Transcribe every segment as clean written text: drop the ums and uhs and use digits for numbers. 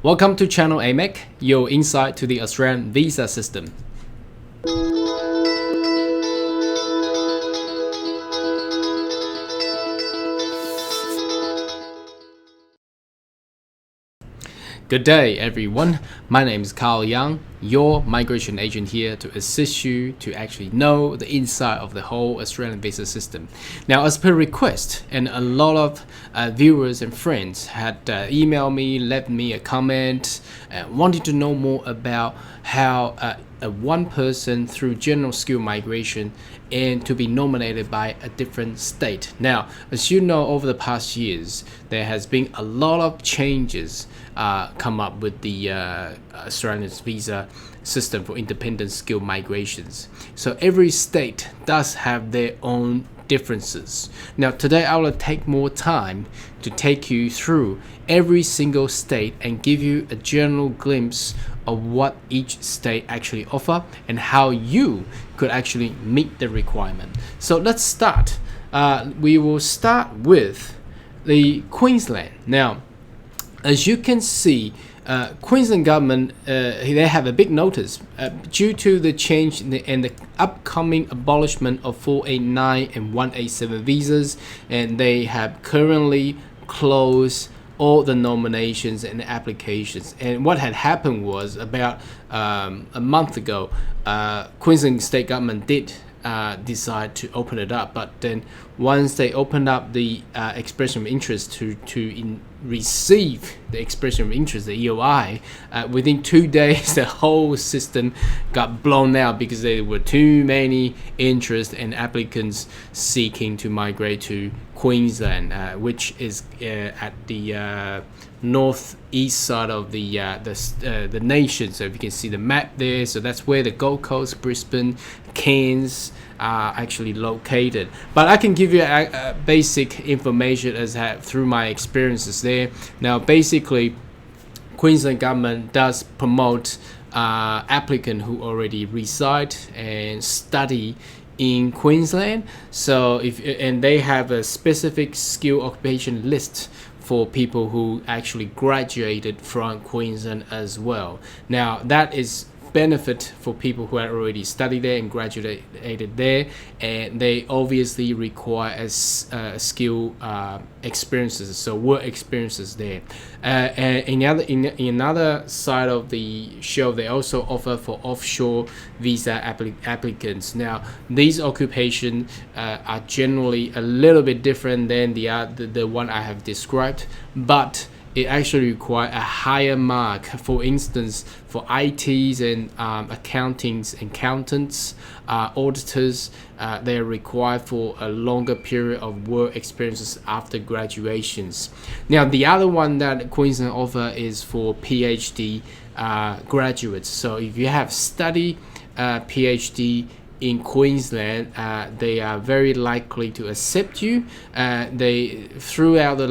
Welcome to Channel AMEC, your insight to the Australian visa system. Good day, everyone. My name is Carl Young, your migration agent here to assist you to actually know the inside of the whole Australian visa system. Now, as per request, and a lot of viewers and friends had emailed me, left me a comment, wanting to know more about how one person through general skill migration and to be nominated by a different state. Now, as you know, over the past years, there has been a lot of changes come up with the Australian visa system for independent skill migrations. So every state does have their own differences. Now today I will take more time to take you through every single state and give you a general glimpse of what each state actually offer and how you could actually meet the requirement. So let's start. We will start with the Queensland. Now, as you can see, Queensland government, they have a big notice due to the change in the upcoming abolishment of 489 and 187 visas, and they have currently closed all the nominations and applications. And what had happened was about a month ago, Queensland state government did decide to open it up, but then once they opened up the expression of interest to receive the expression of interest, the EOI, within 2 days the whole system got blown out because there were too many interest and applicants seeking to migrate to Queensland, which is at the northeast side of the nation. So if you can see the map there, so that's where the Gold Coast, Brisbane, Cairns are actually located. But I can give you a basic information as through my experiences there. Now basically, Queensland government does promote applicant who already reside and study in Queensland. So and they have a specific skill occupation list for people who actually graduated from Queensland as well. Now that is benefit for people who had already studied there and graduated there, and they obviously require skill experiences, so work experiences there. And in another side of the show, they also offer for offshore visa applicants. Now these occupations are generally a little bit different than the one I have described, but it actually requires a higher mark. For instance, for ITs and accountants, auditors, they are required for a longer period of work experiences after graduations. Now, the other one that Queensland offer is for PhD graduates. So if you have studied PhD in Queensland, they are very likely to accept you. They throughout the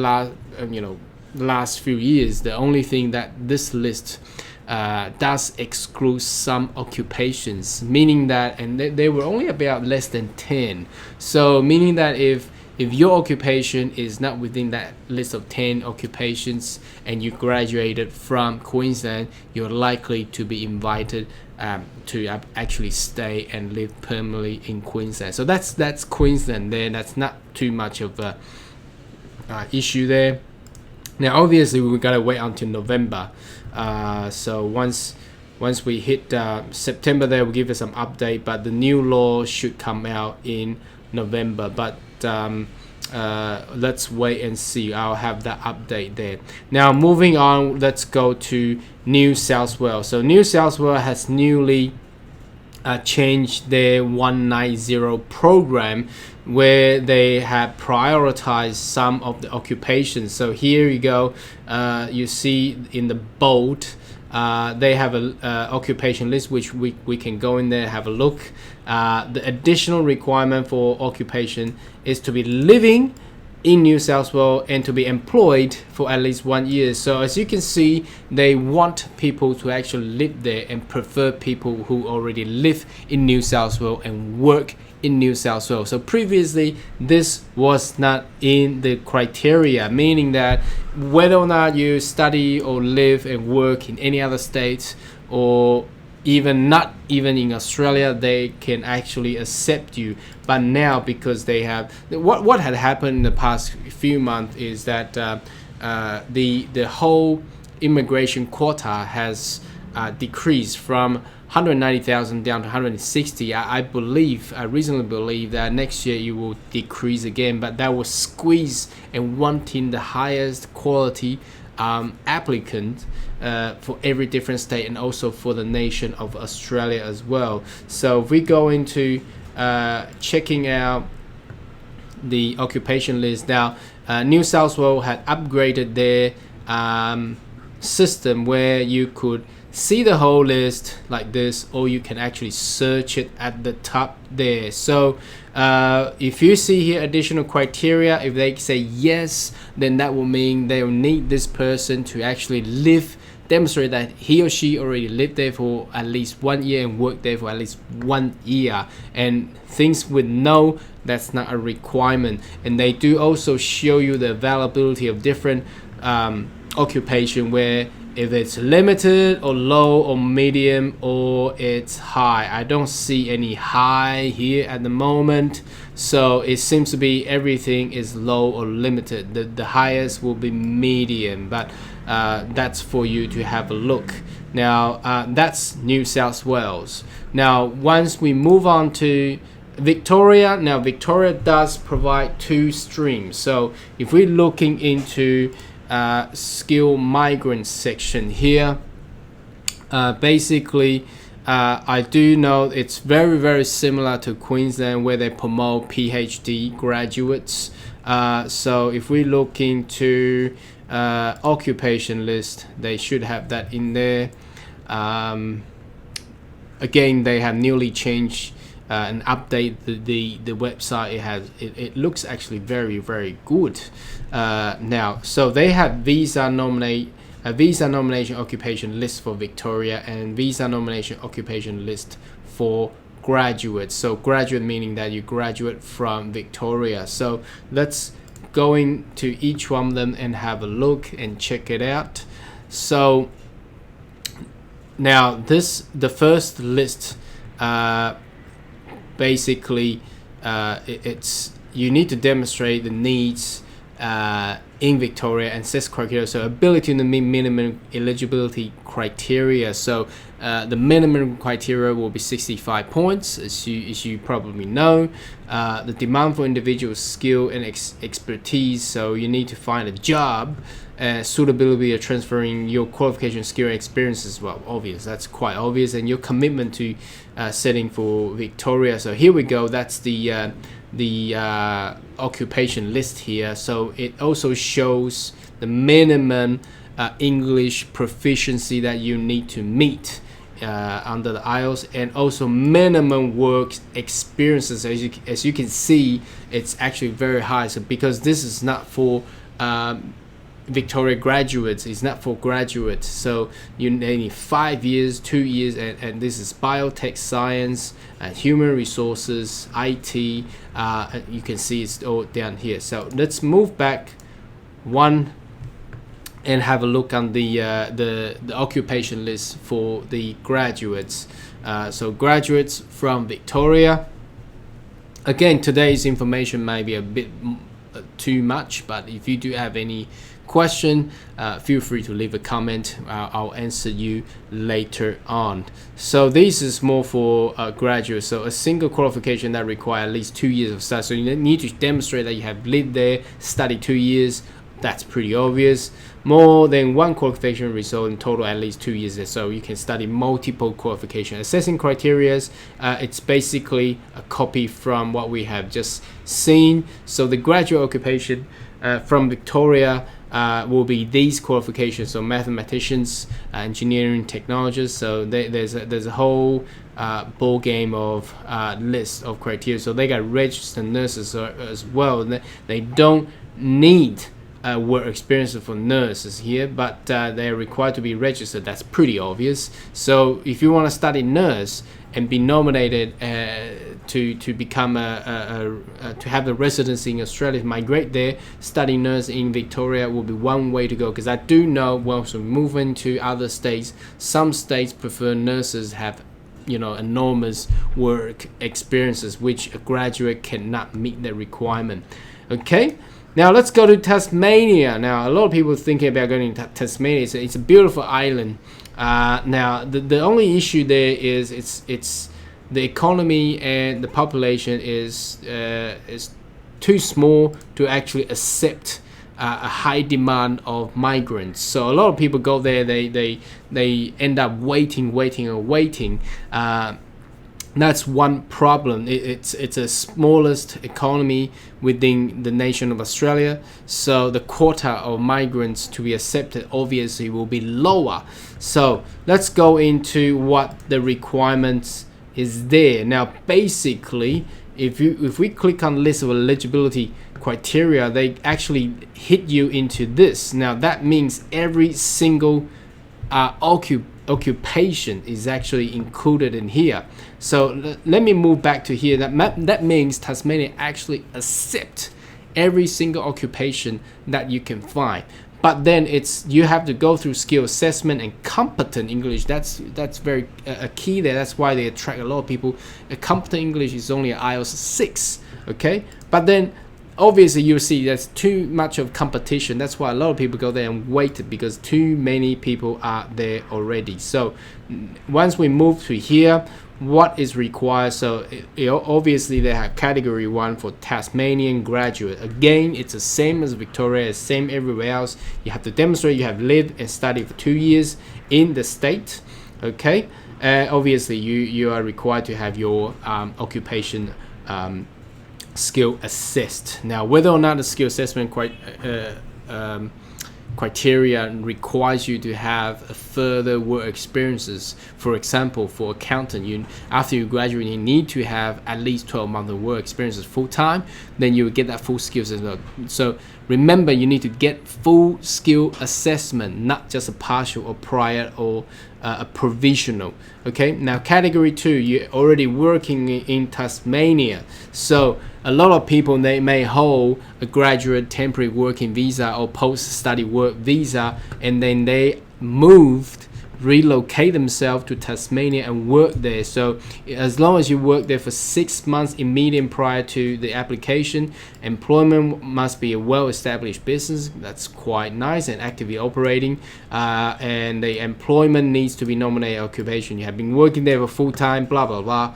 last few years, the only thing that this list does exclude some occupations, meaning that, and they were only about less than 10. So meaning that if your occupation is not within that list of 10 occupations and you graduated from Queensland, you're likely to be invited to actually stay and live permanently in Queensland. So that's Queensland there. That's not too much of a issue there. Now, obviously, we gotta wait until November. So once we hit September, there will give us some update. But the new law should come out in November. But let's wait and see. I'll have that update there. Now, moving on, let's go to New South Wales. So New South Wales has newly changed their 190 program, where they have prioritized some of the occupations. So here you go, you see in the bold, they have a occupation list which we can go in there, have a look. The additional requirement for occupation is to be living in New South Wales and to be employed for at least 1 year. So as you can see, they want people to actually live there and prefer people who already live in New South Wales and work in New South Wales. So previously this was not in the criteria, meaning that whether or not you study or live and work in any other states, or even not even in Australia, they can actually accept you. But now, because they have what had happened in the past few months is that the whole immigration quota has decreased from 190,000 down to 160. I reasonably believe that next year it will decrease again, but that will squeeze and wanting the highest quality applicant for every different state and also for the nation of Australia as well. So if we go into checking out the occupation list now, New South Wales had upgraded their system where you could see the whole list like this, or you can actually search it at the top there. So if you see here additional criteria, if they say yes, then that will mean they will need this person to actually demonstrate that he or she already lived there for at least 1 year and worked there for at least 1 year. And things with no, that's not a requirement. And they do also show you the availability of different occupation, where if it's limited or low or medium or it's high. I don't see any high here at the moment, so it seems to be everything is low or limited. The highest will be medium, but that's for you to have a look. Now that's New South Wales. Now once we move on to Victoria, now Victoria does provide 2 streams. So if we're looking into Skilled Migrants section here, basically I do know it's very similar to Queensland, where they promote PhD graduates. So if we look into occupation list, they should have that in there. Again, they have newly changed and update the website. It looks actually very good now. So they have visa nomination occupation list for Victoria and visa nomination occupation list for graduates. So graduate meaning that you graduate from Victoria. So let's go into each one of them and have a look and check it out. So now the first list, basically it's you need to demonstrate the needs in Victoria and sets criteria. So ability to meet minimum eligibility criteria. So the minimum criteria will be 65 points, as you probably know. The demand for individual skill and expertise. So you need to find a job. Suitability of transferring your qualification, skill, and experience as well. Obvious, that's quite obvious. And your commitment to setting for Victoria. So here we go. That's the occupation list here. So it also shows the minimum English proficiency that you need to meet under the IELTS, and also minimum work experiences. As you can see, it's actually very high. So because this is not for Victoria graduates, it's not for graduates, so you need 5 years, 2 years, and this is biotech science, human resources, IT. You can see it's all down here. So let's move back one and have a look on the occupation list for the graduates. So graduates from Victoria. Again, today's information may be a bit too much, but if you do have any question, feel free to leave a comment. I'll answer you later on. So this is more for graduates. So a single qualification that requires at least 2 years of study. So you need to demonstrate that you have lived there, studied 2 years. That's pretty obvious. More than one qualification result in total at least 2 years. So you can study multiple qualification. Assessing criteria, it's basically a copy from what we have just seen. So the graduate occupation from Victoria will be these qualifications. So mathematicians, engineering, technologists. So there's a whole ball game of list of criteria. So they got registered nurses as well. They don't need work experience for nurses here, but they're required to be registered. That's pretty obvious. So if you want to study nurse and be nominated to become to have the residency in Australia, migrate there, study nurse in Victoria will be one way to go. Because I do know once we move into other states, some states prefer nurses have enormous work experiences, which a graduate cannot meet the requirement. Okay. Now let's go to Tasmania. Now a lot of people thinking about going to Tasmania. It's a beautiful island. Now the only issue there is it's the economy and the population is too small to actually accept a high demand of migrants. So a lot of people go there. They end up waiting. That's one problem. It's a smallest economy within the nation of Australia, so the quota of migrants to be accepted obviously will be lower. So let's go into what the requirements is there. Now basically, if we click on list of eligibility criteria, they actually hit you into this. Now that means every single occupation is actually included in here. So let me move back to here. That means Tasmania actually accept every single occupation that you can find. But then you have to go through skill assessment and competent English. That's very a key there. That's why they attract a lot of people. A competent English is only an IELTS 6. Okay, but then obviously you see there's too much of competition. That's why a lot of people go there and wait, because too many people are there already. So once we move to here, what is required? So obviously they have category 1 for Tasmanian graduate. Again, it's the same as Victoria, it's same everywhere else. You have to demonstrate you have lived and studied for 2 years in the state. Okay, obviously you are required to have your occupation skill assessed. Now whether or not the skill assessment criteria requires you to have a further work experiences. For example, for accountant, after you graduate, you need to have at least 12 months of work experiences full time. Then you will get that full skills as well. So remember, you need to get full skill assessment, not just a partial or prior or a provisional. Okay, now category 2, you're already working in Tasmania. So a lot of people, they may hold a graduate temporary working visa or post-study work visa, and then they relocate themselves to Tasmania and work there. So as long as you work there for 6 months immediate prior to the application, employment must be a well-established business that's quite nice and actively operating, and the employment needs to be nominated occupation. You have been working there for full time, blah blah blah.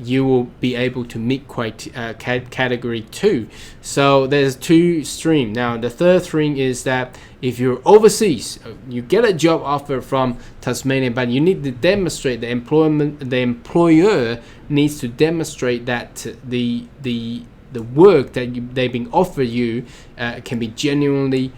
You will be able to meet category 2. So there's 2 streams. Now the third stream is that if you're overseas, you get a job offer from Tasmania, but you need to demonstrate the employer needs to demonstrate that the work that they've been offered you can be genuinely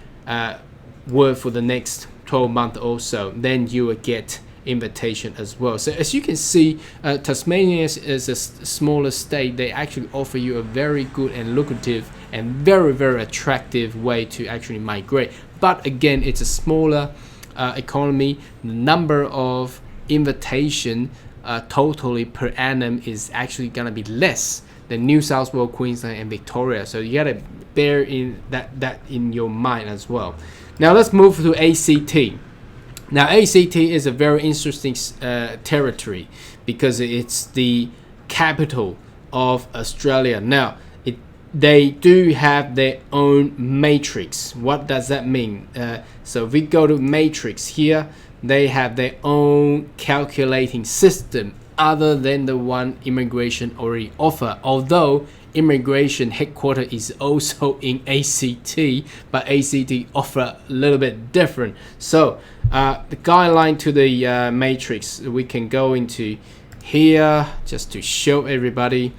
work for the next 12 months or so. Then you will get invitation as well. So as you can see, Tasmania is a smaller state. They actually offer you a very good and lucrative and very, very attractive way to actually migrate. But again, it's a smaller economy. The number of invitation totally per annum is actually gonna be less than New South Wales, Queensland, and Victoria. So you gotta bear in that in your mind as well. Now let's move to ACT. Now ACT is a very interesting territory because it's the capital of Australia. Now they do have their own matrix. What does that mean? So if we go to matrix here, they have their own calculating system other than the one immigration already offer. Although immigration headquarters is also in ACT, but ACT offer a little bit different. So the guideline to the matrix, we can go into here just to show everybody.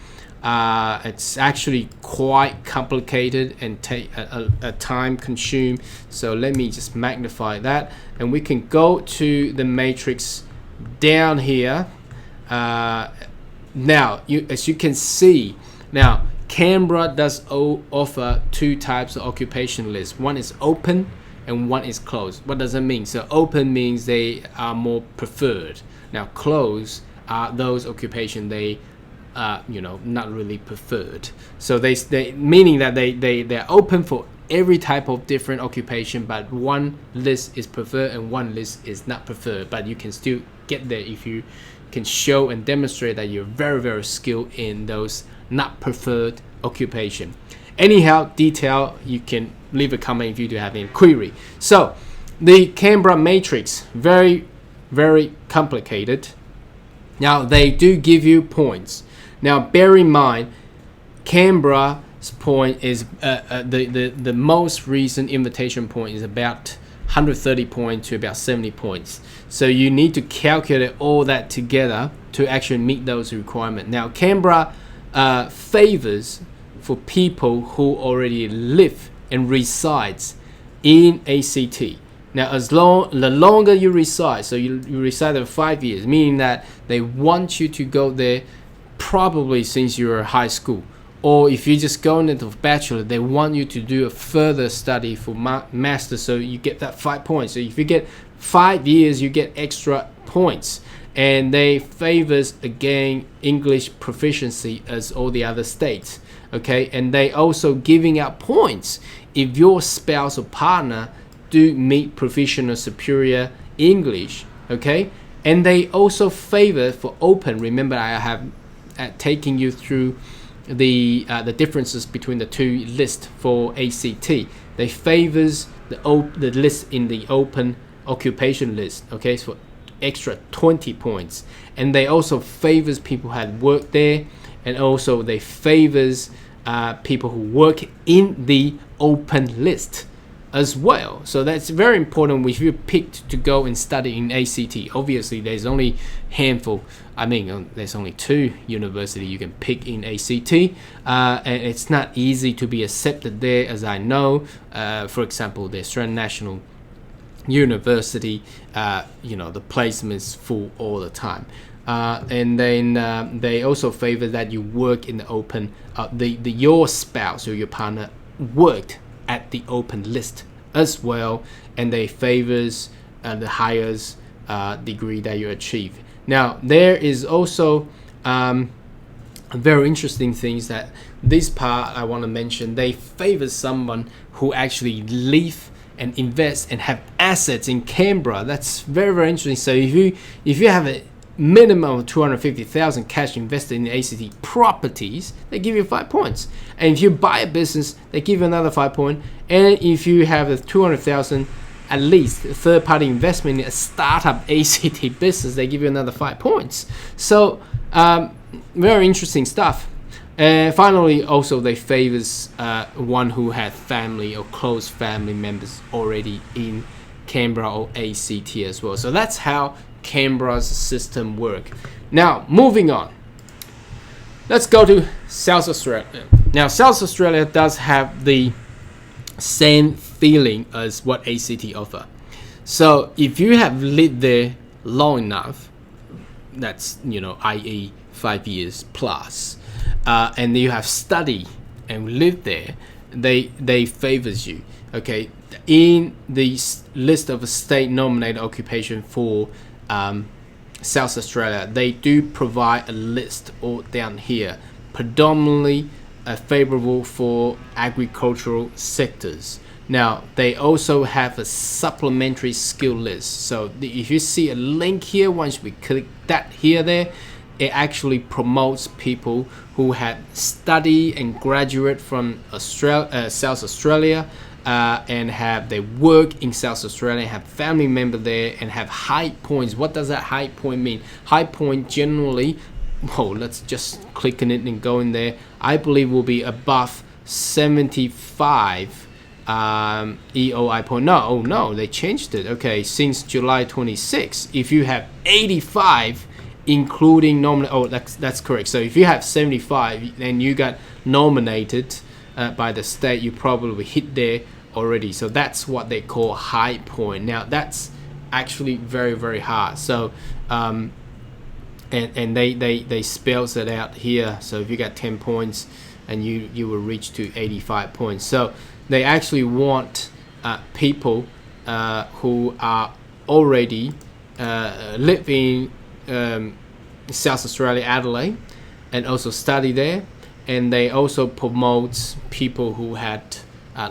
It's actually quite complicated and take a time consume. So let me just magnify that, and we can go to the matrix down here. Now, as you can see, now Canberra does offer two types of occupation lists. One is open and one is closed. What does that mean? So open means they are more preferred. Now closed are those occupation they not really preferred. So they meaning that they're open for every type of different occupation, but one list is preferred and one list is not preferred. But you can still get there if you can show and demonstrate that you're very, very skilled in those not preferred occupation. Anyhow, detail, you can leave a comment if you do have any query. So the Canberra matrix, very, very complicated. Now they do give you points. Now bear in mind, Canberra's point is the most recent invitation point is about 130 points to about 70 points. So you need to calculate all that together to actually meet those requirements. Now Canberra favors for people who already live and resides in ACT. Now the longer you reside, so you reside there 5 years, meaning that they want you to go there probably since you were high school. Or if you just go into bachelor, they want you to do a further study for master, so you get that 5 points. So if you get 5 years, you get extra points. And they favors again English proficiency as all the other states. Okay, and they also giving out points if your spouse or partner do meet proficient or superior English. Okay, and they also favor for open. Remember, I have taken you through the differences between the two lists for ACT. They favors the list in the open occupation list. Okay, so extra 20 points, and they also favors people who had worked there, and also they favors people who work in the open list as well. So that's very important if you're picked to go and study in ACT. Obviously there's only there's only 2 universities you can pick in ACT, and it's not easy to be accepted there, as I know. For example, the Australian National University, the placement's full all the time. And then they also favor that you work in the open, your spouse or your partner worked at the open list as well, and they favors the highest degree that you achieve. Now there is also very interesting things that this part I want to mention. They favor someone who actually live and invest and have assets in Canberra. That's very, very interesting. So if you have a minimum of 250,000 cash invested in ACT properties, they give you 5 points. And if you buy a business, they give you another 5 points. And if you have a 200,000 at least third-party investment in a startup ACT business, they give you another 5 points. So very interesting stuff. And finally, also they favors one who had family or close family members already in Canberra or ACT as well. So that's how Canberra's system work. Now moving on, let's go to South Australia. Now South Australia does have the same feeling as what ACT offer. So if you have lived there long enough, that's i.e. 5 years plus, and you have studied and lived there, they favors you. Okay, in the list of state nominated occupation for South Australia, they do provide a list all down here, predominantly favorable for agricultural sectors. Now they also have a supplementary skill list. So if you see a link here, once we click that there, it actually promotes people who had studied and graduate from South Australia, and they work in South Australia, have family member there, and have high points. What does that high point mean? High point generally, let's just click on it and go in there. I believe will be above 75 EOI point. No, they changed it. Okay, since July 26, if you have 85, including nominated, that's correct. So if you have 75 and you got nominated by the state, you probably hit there already. So that's what they call high point. Now that's actually very, very hard. So and they spells it out here. So if you got 10 points, and you will reach to 85 points. So they actually want people who are already live in South Australia, Adelaide, and also study there. And they also promote people who had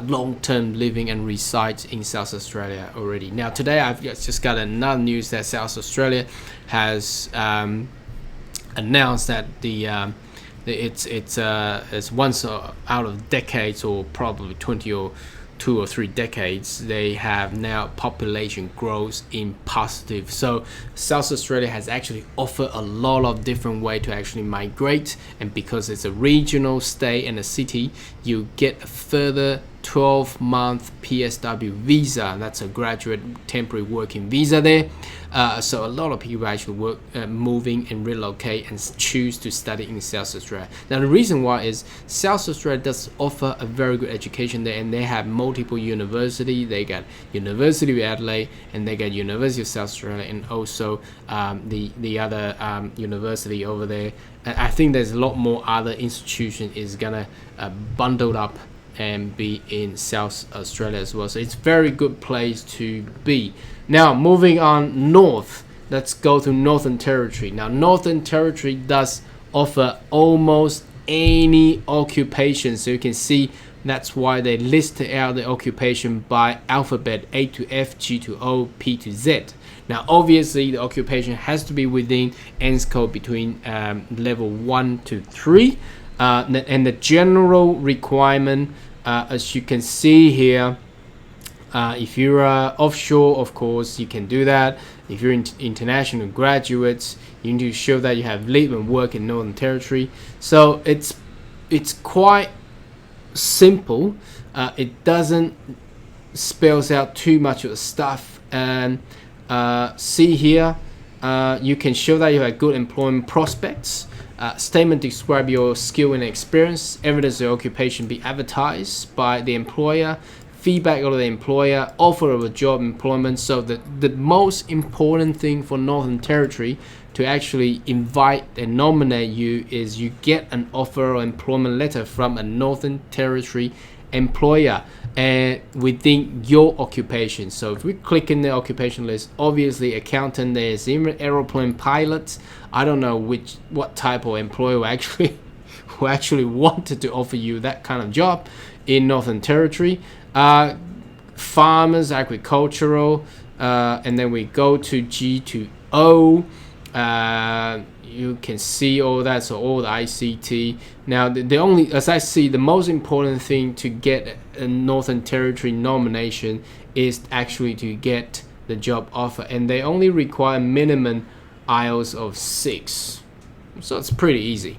long-term living and reside in South Australia already. Now today I've just got another news that South Australia has announced that it's once out of decades, or probably 20 or 2 or 3 decades, they have now population growth in positive. So South Australia has actually offered a lot of different way to actually migrate, and because it's a regional state and a city, you get a further 12-month PSW visa. That's a graduate temporary working visa there. So a lot of people actually moving and relocate and choose to study in South Australia. Now the reason why is South Australia does offer a very good education there, and they have multiple universities. They got University of Adelaide, and they got University of South Australia, and also the other university over there. And I think there's a lot more other institutions is gonna bundled up and be in South Australia as well. So it's a very good place to be. Now moving on north, let's go to Northern Territory. Now Northern Territory does offer almost any occupation. So you can see that's why they listed out the occupation by alphabet, A to F, G to O, P to Z. Now obviously the occupation has to be within ANZ code between level 1 to 3. And the general requirement, as you can see here, if you're offshore, of course you can do that. If you're international graduates, you need to show that you have lived and worked in Northern Territory. So it's quite simple. It doesn't spells out too much of the stuff. And see here, you can show that you have good employment prospects. Statement describe your skill and experience. Evidence of occupation be advertised by the employer. Feedback of the employer. Offer of a job employment. So the most important thing for Northern Territory to actually invite and nominate you is you get an offer or employment letter from a Northern Territory employer and within your occupation. So if we click in the occupation list, obviously accountant, there's even aeroplane pilots. I don't know what type of employer who actually wanted to offer you that kind of job in Northern Territory. Farmers, agricultural, and then we go to G to O. You can see all that, so all the ICT. Now the only, as I see, the most important thing to get a Northern Territory nomination is actually to get the job offer, and they only require minimum IELTS of 6, so it's pretty easy.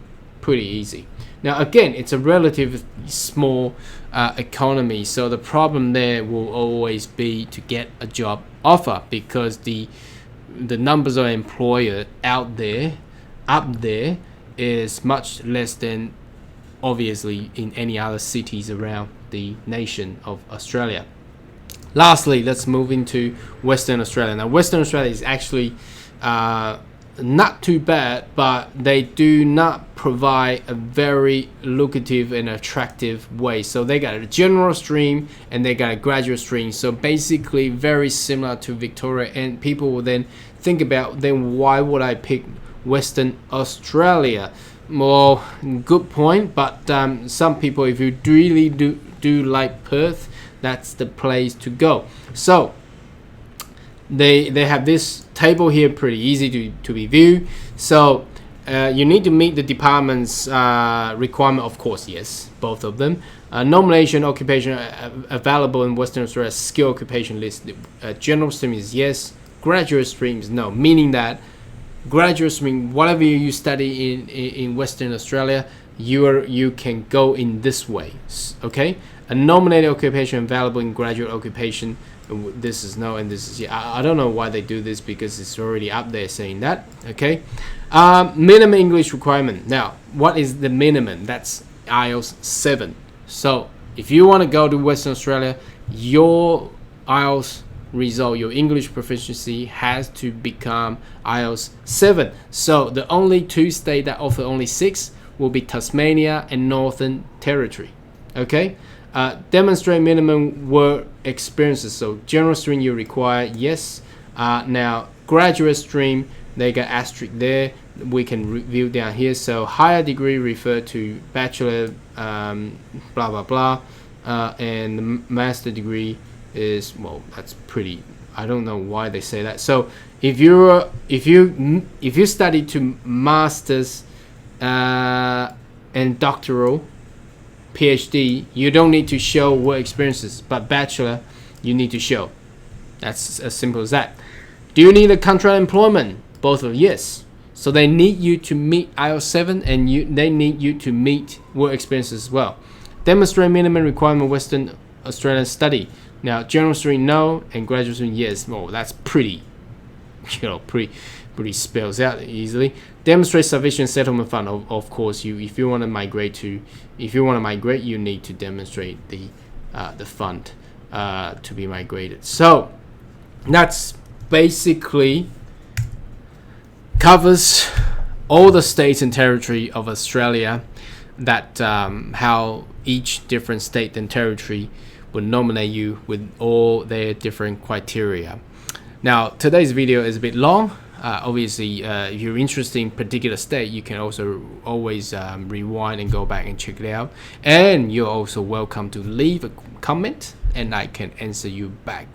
Now again, it's a relatively small economy, so the problem there will always be to get a job offer, because the numbers of employer up there is much less than obviously in any other cities around the nation of Australia. Lastly, let's move into Western Australia. Now Western Australia is actually not too bad, but they do not provide a very lucrative and attractive way. So they got a general stream and they got a graduate stream, so basically very similar to Victoria, and people will then think about, then why would I pick Western Australia? Well, good point, but some people, if you really do like Perth, that's the place to go. So they have this table here, pretty easy to review. So you need to meet the department's requirement, of course, yes, both of them. Nomination occupation available in Western Australia skill occupation list. General stream is yes, graduate stream is no, meaning that graduate stream, whatever you study in Western Australia, you can go in this way. Okay, a nominated occupation available in graduate occupation, this is no and this is yeah. I don't know why they do this, because it's already up there saying that. Okay, minimum English requirement. Now what is the minimum? That's IELTS 7. So if you want to go to Western Australia, your IELTS result, your English proficiency has to become IELTS 7. So the only 2 states that offer only 6 will be Tasmania and Northern Territory. Okay, demonstrate minimum work experiences. So general stream you require yes. Now graduate stream, they got asterisk there. We can review down here. So higher degree refer to bachelor, blah blah blah, and the master degree is, well, that's pretty. I don't know why they say that. So if you study to masters and doctoral, PhD, you don't need to show work experiences, but bachelor you need to show. That's as simple as that. Do you need a contract employment? Both of yes. So they need you to meet IELTS 7 and they need you to meet work experiences as well. Demonstrate minimum requirement Western Australian study. Now general stream no and graduate stream yes. Well, that's pretty, pretty spells out easily. Demonstrate sufficient settlement fund. Of course, if you want to migrate, you need to demonstrate the fund to be migrated. So that's basically covers all the states and territory of Australia, that how each different state and territory will nominate you with all their different criteria. Now today's video is a bit long. Obviously, if you're interested in particular state, you can also always rewind and go back and check it out. And you're also welcome to leave a comment and I can answer you back.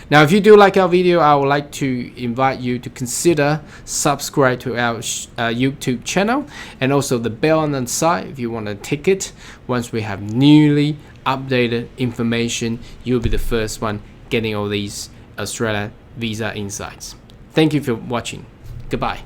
Now, if you do like our video, I would like to invite you to consider subscribe to our YouTube channel and also the bell on the side if you want a ticket. Once we have newly updated information, you'll be the first one getting all these Australia visa insights. Thank you for watching. Goodbye.